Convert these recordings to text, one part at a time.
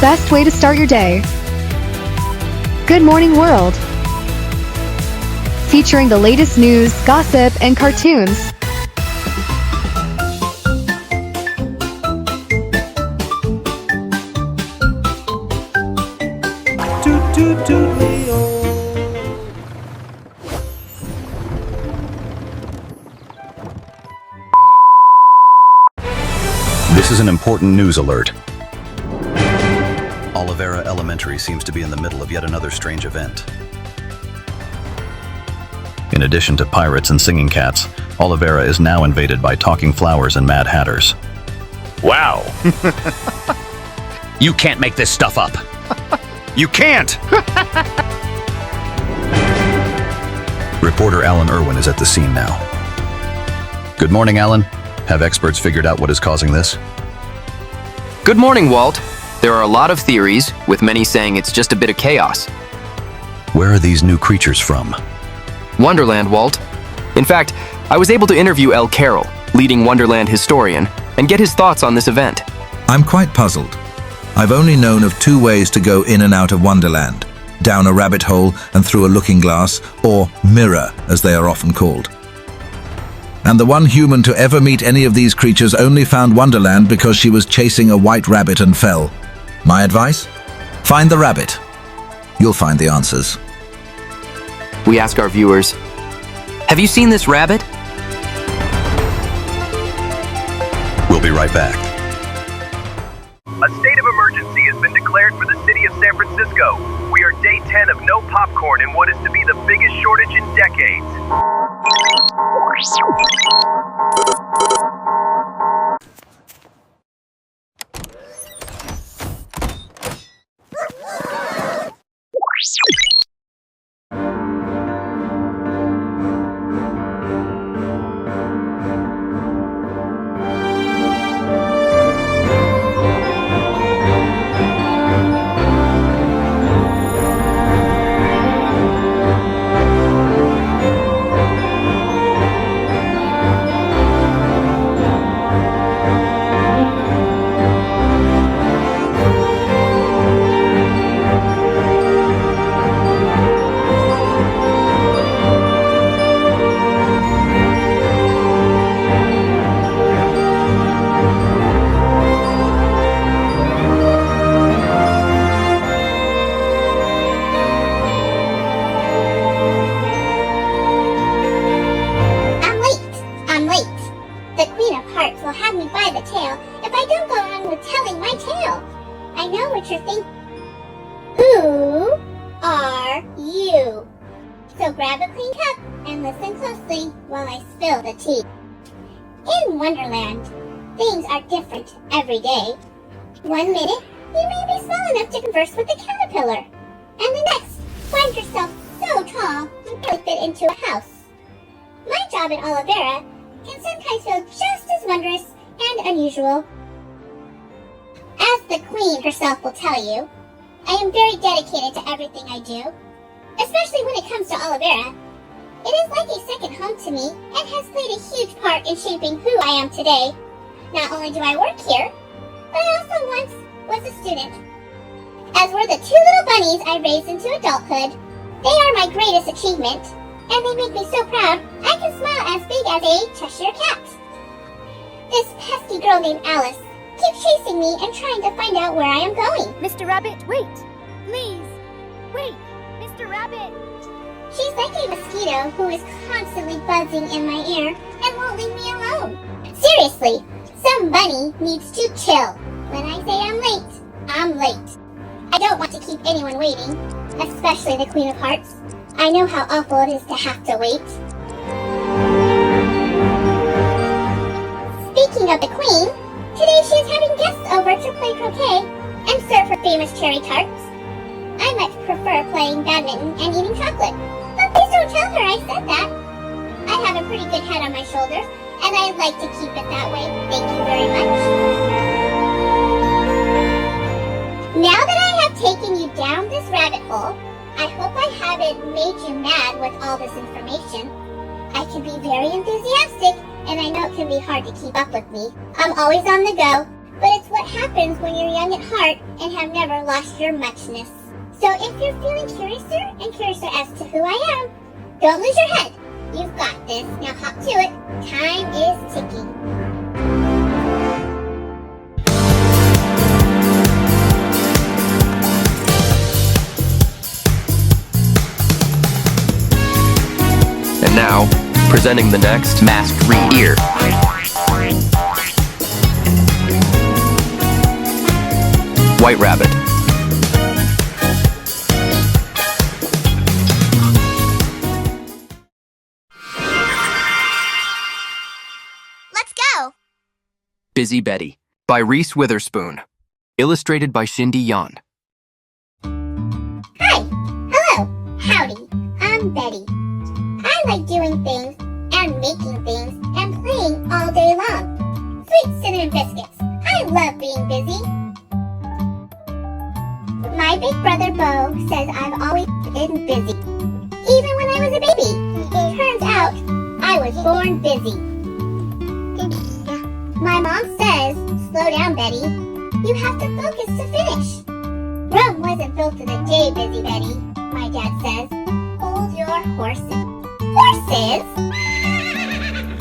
best way to start your day. Good Morning World. Featuring the latest news, gossip, and cartoons. This is an important news alert. Olivera Elementary seems to be in the middle of yet another strange event. In addition to pirates and singing cats, Olivera is now invaded by talking flowers and mad hatters. Wow. You can't make this stuff up. You can't! Reporter Alan Irwin is at the scene now. Good morning, Alan. Have experts figured out what is causing this? Good morning, Walt. There are a lot of theories, with many saying it's just a bit of chaos. Where are these new creatures from? Wonderland, Walt. In fact, I was able to interview El Carroll, leading Wonderland historian, and get his thoughts on this event. I'm quite puzzled. I've only known of two ways to go in and out of Wonderland: down a rabbit hole and through a looking glass, or mirror, as they are often called. And the one human to ever meet any of these creatures only found Wonderland because she was chasing a white rabbit and fell. My advice? Find the rabbit. You'll find the answers. We ask our viewers, have you seen this rabbit? We'll be right back. A state of emergency has been declared for the city of San Francisco. We are day 10 of no popcorn in what is to be the biggest shortage in decades. Who are you? So grab a clean cup and listen closely while I spill the tea. In Wonderland, things are different every day. 1 minute, you may be small enough to converse with a caterpillar, and the next, find yourself so tall you barely fit into a house. My job in Olivera can sometimes feel just as wondrous and unusual. As the Queen herself will tell you, I am very dedicated to everything I do, especially when it comes to Olivera. It is like a second home to me and has played a huge part in shaping who I am today. Not only do I work here, but I also once was a student. As were the 2 little bunnies I raised into adulthood, they are my greatest achievement, and they make me so proud I can smile as big as a Cheshire cat. This pesky girl named Alice keeps chasing me and trying to find out where I am going. Mr. Rabbit, wait! Please! Wait! Mr. Rabbit! She's like a mosquito who is constantly buzzing in my ear and won't leave me alone. Seriously, some bunny needs to chill. When I say I'm late, I'm late. I don't want to keep anyone waiting, especially the Queen of Hearts. I know how awful it is to have to wait. Speaking of the Queen, today she is having guests over to play croquet and serve her famous cherry tarts. I much prefer playing badminton and eating chocolate. But please don't tell her I said that. I have a pretty good head on my shoulders, and I'd like to keep it that way. Thank you very much. Now that I have taken you down this rabbit hole, I hope I haven't made you mad with all this information. I can be very enthusiastic, and I know it can be hard to keep up with me. I'm always on the go, but it's what happens when you're young at heart and have never lost your muchness. So if you're feeling curiouser as to who I am, don't lose your head. You've got this. Now hop to it. Time is ticking. And now, presenting the next masked reader. White Rabbit. Let's go. Busy Betty by Reese Witherspoon. Illustrated by Xindy. Hi. Hello. Howdy. I'm Betty. I like doing things and making things and playing all day long. Sweet cinnamon biscuits. I love being busy. My big brother Bo says I've always been busy. Even when I was a baby. It turns out I was born busy. My mom says, slow down, Betty. You have to focus to finish. Rome wasn't built in a day, Busy Betty. My dad says, hold your horses. Horses?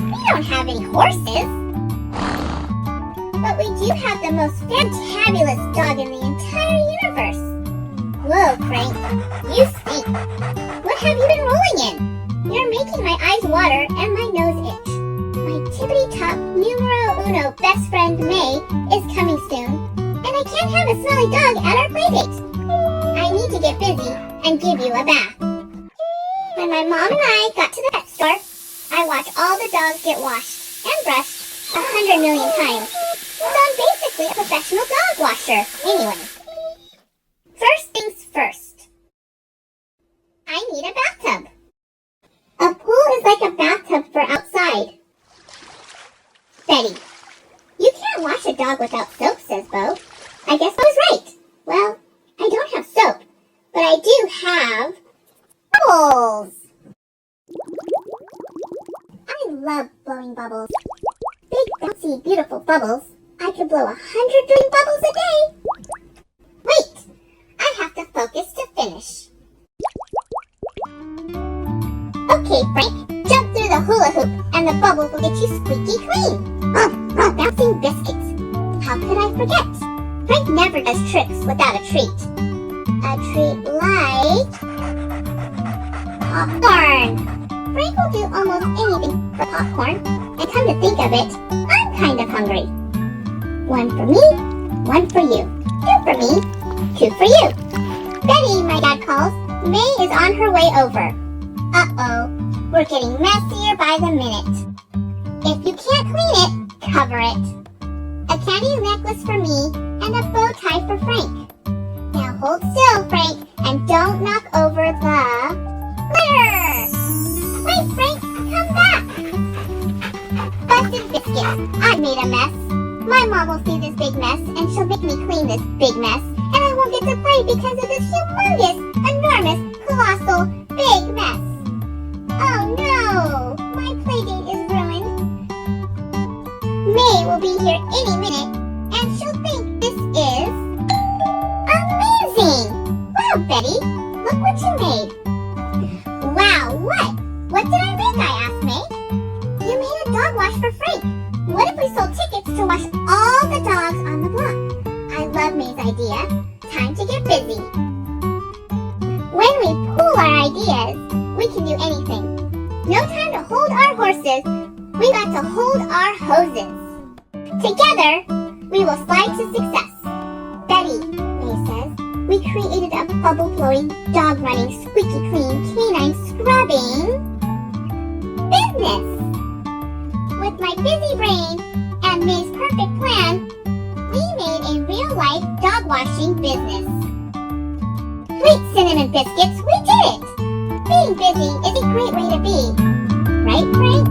We don't have any horses. But we do have the most fantabulous dog in the entire universe. Whoa, Frank, you stink. What have you been rolling in? You're making my eyes water and my nose itch. My tippity-top numero uno best friend May is coming soon, and I can't have a smelly dog at our playdate. I need to get busy and give you a bath. When my mom and I got to the pet store, I watched all the dogs get washed and brushed 100 million times. So I'm basically a professional dog washer, anyway. First things first. I need a bathtub. A pool is like a bathtub for outside. Betty, you can't wash a dog without soap, says Bo. I guess I was right. Well, I don't have soap, but I do have bubbles. I love blowing bubbles. Big, bouncy, beautiful bubbles. I could blow 100 billion bubbles a day. Wait, I have to focus to finish. Okay, Frank, jump through the hula hoop and the bubbles will get you squeaky clean. Bouncing biscuits. How could I forget? Frank never does tricks without a treat. A treat like popcorn. Frank will do almost anything for popcorn, and come to think of it, I'm kind of hungry. One for me, one for you. Two for me, two for you. Betty, my dad calls. May is on her way over. Uh-oh, we're getting messier by the minute. If you can't clean it, cover it. A candy necklace for me, and a bow tie for Frank. Now hold still, Frank, and don't knock over the litter! Wait, Frank, come back! Busted biscuits, I made a mess. My mom will see this big mess, and she'll make me clean this big mess, and I won't get to play because of this humongous, enormous, colossal, big mess. Oh no! My playdate is ruined. May will be here any minute, and she'll think this is amazing! Wow, Betty, look what you made. Wow, what? What did I make, I asked May. You made a dog wash for Frank. What if we sold tickets to wash all the dogs on the block? I love May's idea. Time to get busy. When we pool our ideas, we can do anything. No time to hold our horses. We got to hold our hoses. Together, we will slide to success. Betty, May says, we created a bubble-blowing, dog-running, squeaky clean, canine scrubbing business. With my busy brain and May's perfect plan, we made a real-life dog-washing business. Sweet cinnamon biscuits, we did it! Being busy is a great way to be. Right, Frank?